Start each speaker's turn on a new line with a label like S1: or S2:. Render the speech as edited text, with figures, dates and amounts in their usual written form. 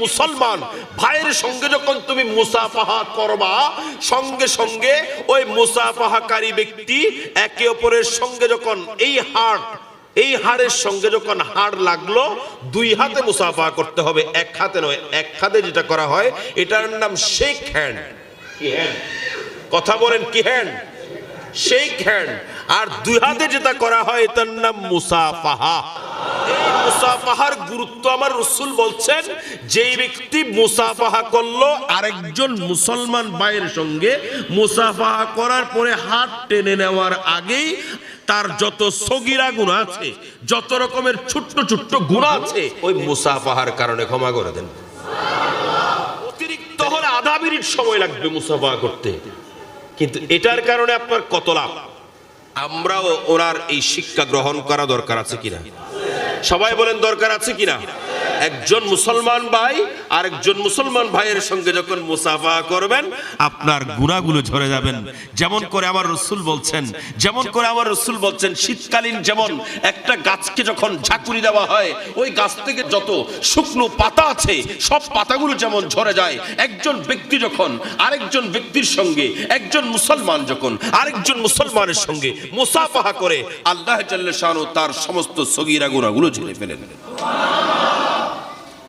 S1: মুসলমান ভাইয়ের সঙ্গে যখন তুমি মুসাফাহা করবা, সঙ্গে সঙ্গে ওই মুসাফাহাকারী ব্যক্তি একে অপরের সঙ্গে যখন এই হাড়ের সঙ্গে যখন হাড় লাগলো, দুই হাতে মুসাফাহা করতে হবে, এক হাতে নয়। এক হাতে যেটা করা হয় এটার নাম শেক হ্যান্ড। কি হ্যান্ড? কথা বলেন, কি হ্যান্ড? Shake hand. আর দুই হাতে যেটা করা হয় এটার নাম মুসাফাহা। এই মুসাফাহার গুরুত্ব আমার রাসূল বলছেন, যেই ব্যক্তি মুসাফাহা করলো আরেকজন মুসলমান ভাইয়ের সঙ্গে, মুসাফাহা করার পরে হাত টেনে নেওয়ার আগেই তার যত সগীরা গুনাহ আছে, যত রকমের ছোট্ট ছোট্ট গুনাহ আছে, ওই মুসাফাহার কারণে ক্ষমা করে দেন। অতিরিক্ত হলে আধা মিনিট সময় লাগবে মুসাফাহা করতে, কিন্তু এটার কারণে আপনার কত লাভ। আমরাও ওনার এই শিক্ষা গ্রহণ করা দরকার আছে কিনা? সবাই বলেন দরকার আছে কিনা? একজন মুসলমান ভাই আরেকজন মুসলমান ভাইয়ের সঙ্গে যখন মুসাফাহা করবেন, আপনার গুনাহগুলো ঝরে যাবেন। যেমন করে আমার রাসূল বলছেন, শীতকালীন যেমন একটা গাছকে যখন ঝাঁকুনি দেওয়া হয়, ওই গাছ থেকে যত শুকনো পাতা আছে সব পাতাগুলো যেমন ঝরে যায়, একজন ব্যক্তি যখন আরেকজন ব্যক্তির সঙ্গে, একজন মুসলমান যখন আরেকজন মুসলমানের সঙ্গে মুসাফাহা করে, আল্লাহ জাল্লা শানহু তার সমস্ত সগীরা গুনাহগুলো ঝেড়ে ফেলেন।